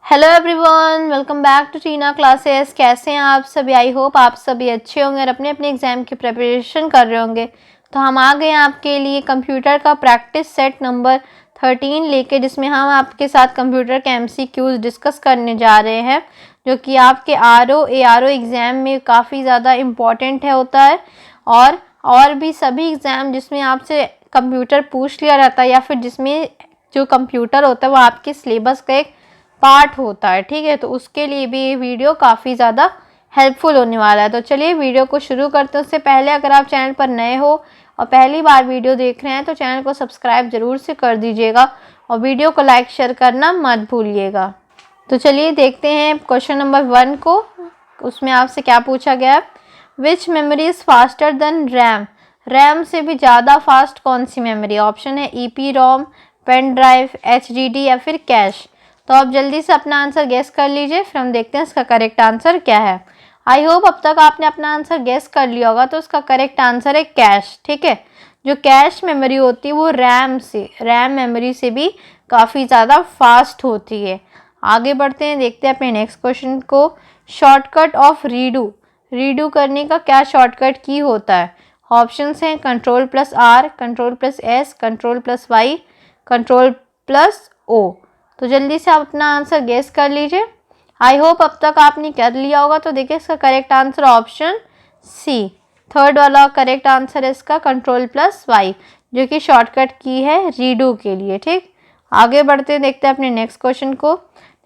Hello everyone, welcome back to Tina classes. कैसे हैं आप सभी? आई होप आप सभी अच्छे होंगे और अपने अपने एग्ज़ाम की प्रिपरेशन कर रहे होंगे। तो हम आ गए हैं आपके लिए कंप्यूटर का प्रैक्टिस सेट नंबर 13 लेके, जिसमें हम आपके साथ कंप्यूटर के MCQs डिस्कस करने जा रहे हैं, जो कि आपके ARO एग्ज़ाम में काफ़ी ज़्यादा इम्पॉर्टेंट होता है। और भी सभी एग्ज़ाम जिसमें आपसे कंप्यूटर पूछ लिया जाता है, या फिर जिसमें जो कंप्यूटर होता है वो आपके सिलेबस का एक पार्ट होता है, ठीक है। तो उसके लिए भी ये वीडियो काफ़ी ज़्यादा हेल्पफुल होने वाला है। तो चलिए वीडियो को शुरू करते हैं। उससे पहले अगर आप चैनल पर नए हो और पहली बार वीडियो देख रहे हैं तो चैनल को सब्सक्राइब ज़रूर से कर दीजिएगा और वीडियो को लाइक शेयर करना मत भूलिएगा। तो चलिए देखते हैं क्वेश्चन नंबर 1 को। उसमें आपसे क्या पूछा गया है, which memory is faster than RAM? RAM से भी ज़्यादा फास्ट कौन सी मेमोरी? ऑप्शन है EPROM, पेन ड्राइव, HDD या फिर कैश। तो आप जल्दी से अपना आंसर गेस कर लीजिए, फिर हम देखते हैं इसका करेक्ट आंसर क्या है। आई होप अब तक आपने अपना आंसर गेस कर लिया होगा। तो इसका करेक्ट आंसर है कैश, ठीक है। जो कैश मेमोरी होती है वो रैम मेमोरी से भी काफ़ी ज़्यादा फास्ट होती है। आगे बढ़ते हैं, देखते हैं अपने नेक्स्ट क्वेश्चन को। शॉर्टकट ऑफ रीडू करने का क्या शॉर्टकट की होता है? ऑप्शंस हैं Ctrl+R, Ctrl+S, Ctrl+Y, Ctrl+O। तो जल्दी से आप अपना आंसर गेस कर लीजिए। आई होप अब तक आपने कर लिया होगा। तो देखिए इसका correct answer option C, third वाला करेक्ट आंसर है इसका, Ctrl+Y, जो कि शॉर्टकट की है रीडू के लिए, ठीक। आगे बढ़ते हैं, देखते हैं अपने नेक्स्ट क्वेश्चन को।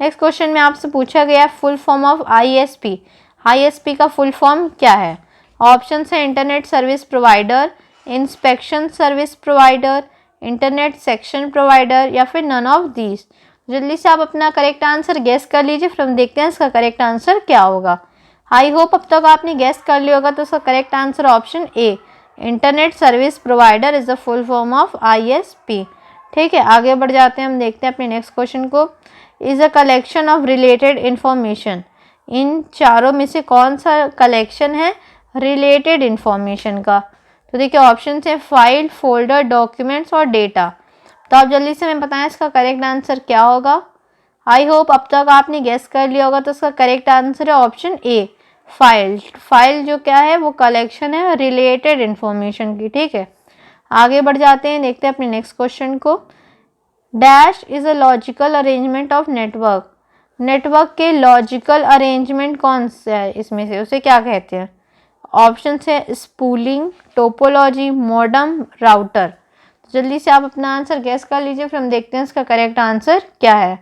नेक्स्ट क्वेश्चन में आपसे पूछा गया है full form of ISP। ISP का फुल फॉर्म क्या है? ऑप्शन है internet service provider, inspection service provider, internet section provider या फिर नन ऑफ दीज। जल्दी से आप अपना करेक्ट आंसर गेस कर लीजिए, फिर हम देखते हैं इसका करेक्ट आंसर क्या होगा। आई होप अब तक आपने गेस कर लिया होगा। तो इसका correct answer option A, internet service provider is the full form of ISP, ठीक है। आगे बढ़ जाते हैं, हम देखते हैं अपने नेक्स्ट क्वेश्चन को। Is a collection of related information. इन चारों में से कौन सा कलेक्शन है रिलेटेड इंफॉर्मेशन का? तो देखिए ऑप्शन है फाइल, फोल्डर, डॉक्यूमेंट्स और डेटा। तो आप जल्दी से हमें बताएं इसका करेक्ट आंसर क्या होगा। आई होप अब तक आपने गेस कर लिया होगा। तो इसका करेक्ट आंसर है ऑप्शन ए, फाइल जो क्या है वो कलेक्शन है रिलेटेड इंफॉर्मेशन की, ठीक है। आगे बढ़ जाते हैं, देखते हैं अपने नेक्स्ट क्वेश्चन को। Dash is a logical arrangement of network के लॉजिकल अरेंजमेंट कौन सा है इसमें से, उसे क्या कहते हैं? ऑप्शन है स्पूलिंग, टोपोलॉजी, मॉडम, राउटर। जल्दी से आप अपना आंसर गैस कर लीजिए, फिर हम देखते हैं इसका करेक्ट आंसर क्या है।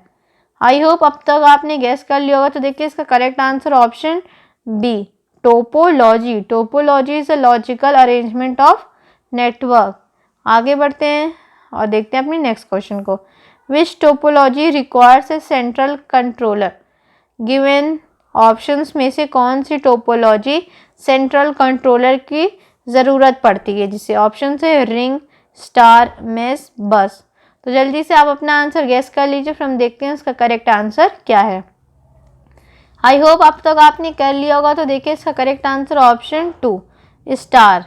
आई होप अब तक आपने गैस कर लिया होगा। तो देखिए इसका correct answer option B, topology is a logical arrangement of network. आगे बढ़ते हैं और देखते हैं अपने नेक्स्ट क्वेश्चन को। Which topology requires a central controller? Given options में से कौन सी टोपोलॉजी सेंट्रल कंट्रोलर की ज़रूरत पड़ती है? जिसे ऑप्शन है रिंग, स्टार, मेस, बस। तो जल्दी से आप अपना आंसर गेस कर लीजिए, फिर हम देखते हैं इसका करेक्ट आंसर क्या है। आई होप अब तक आपने कर लिया होगा। तो देखिए इसका करेक्ट आंसर ऑप्शन 2, स्टार,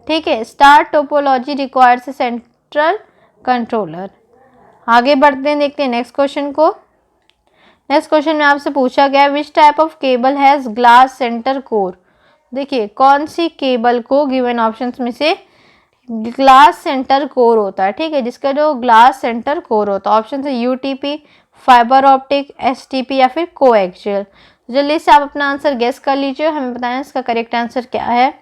ठीक है। Star topology requires a central controller. आगे बढ़ते हैं, देखते हैं नेक्स्ट क्वेश्चन को। नेक्स्ट क्वेश्चन में आपसे पूछा गया which type of cable has glass centre core? देखिए कौन सी केबल को गिवन ऑप्शंस में से ग्लास सेंटर कोर होता है, ठीक है, जिसका जो ग्लास सेंटर कोर होता है। ऑप्शन है UTP, फाइबर ऑप्टिक, STP या फिर कोएक्सियल। जल्दी से आप अपना आंसर गेस कर लीजिए, हमें बताएं इसका करेक्ट आंसर क्या है।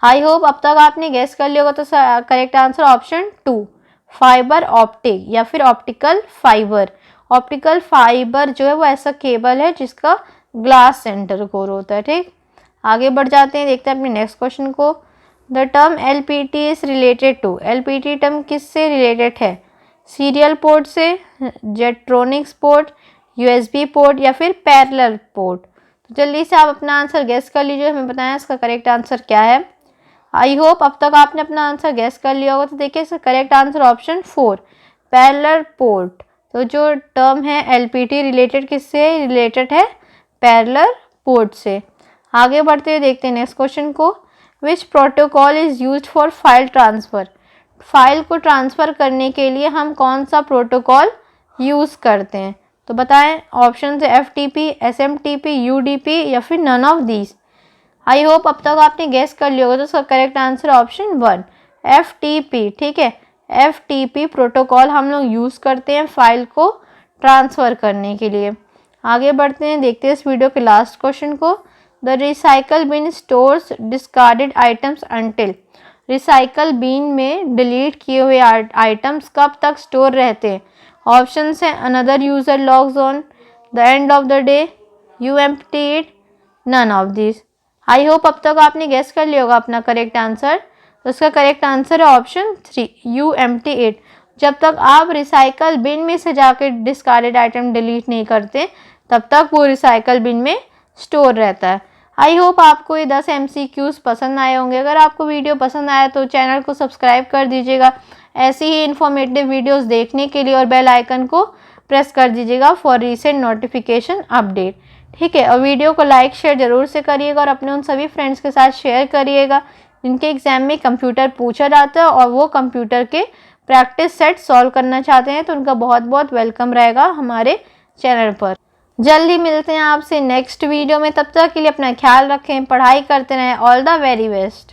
आई होप अब तक आपने गेस कर लिया होगा। तो correct answer option 2, fibre optic या फिर ऑप्टिकल फाइबर। ऑप्टिकल फाइबर जो है वो ऐसा केबल है जिसका ग्लास सेंटर कोर होता है, ठीक। आगे बढ़ जाते हैं, देखते हैं अपने नेक्स्ट क्वेश्चन को। The term LPT is related to. LPT term किससे रिलेटेड है? सीरियल पोर्ट से, जेट्रोनिक्स पोर्ट, USB पोर्ट या फिर पैरेलल पोर्ट। तो जल्दी से आप अपना आंसर गेस कर लीजिए, हमें बताएं इसका करेक्ट आंसर क्या है। आई होप अब तक आपने अपना आंसर गेस कर लिया होगा। तो देखिए इसका correct answer option 4, parallel port. तो जो टर्म है LPT रिलेटेड किससे रिलेटेड है? पैरेलल पोर्ट से। आगे बढ़ते हुए देखते हैं नेक्स्ट क्वेश्चन को। विच protocol is used for file transfer? File को ट्रांसफ़र करने के लिए हम कौन सा प्रोटोकॉल यूज़ करते हैं? तो बताएं ऑप्शन है FTP, SMTP, UDP या फिर none of these. I hope अब तक आपने गेस कर लिया होगा। तो उसका करेक्ट आंसर ऑप्शन 1 FTP। ठीक है, FTP प्रोटोकॉल हम लोग यूज़ करते हैं फाइल को ट्रांसफ़र करने के लिए। आगे बढ़ते हैं, देखते हैं इस वीडियो के लास्ट क्वेश्चन को। The recycle bin stores discarded items until. Recycle bin में डिलीट किए हुए आइटम्स कब तक स्टोर रहते हैं। ऑप्शंस हैं another user logs on, the end of the day, you empty it, none of this. I hope अब तक आपने गेस कर लिया होगा अपना करेक्ट आंसर। तो उसका करेक्ट आंसर है ऑप्शन 3 यू एम्प्टी इट। जब तक आप रिसाइकल बिन में से जाकर डिस्कार्डेड आइटम डिलीट नहीं करते तब तक वो रिसाइकल बिन में स्टोर रहता है। आई होप आपको ये 10 MCQs पसंद आए होंगे। अगर आपको वीडियो पसंद आया तो चैनल को सब्सक्राइब कर दीजिएगा ऐसी ही इन्फॉर्मेटिव वीडियोस देखने के लिए, और बेल आइकन को प्रेस कर दीजिएगा फॉर रीसेंट नोटिफिकेशन अपडेट। ठीक है, और वीडियो को लाइक शेयर ज़रूर से करिएगा और अपने उन सभी फ्रेंड्स के साथ शेयर करिएगा जिनके एग्जाम में कंप्यूटर पूछा जाता है और वो कंप्यूटर के प्रैक्टिस सेट सॉल्व करना चाहते हैं, तो उनका बहुत बहुत वेलकम रहेगा हमारे चैनल पर। जल्दी मिलते हैं आपसे नेक्स्ट वीडियो में, तब तक के लिए अपना ख्याल रखें, पढ़ाई करते रहें। All the very best.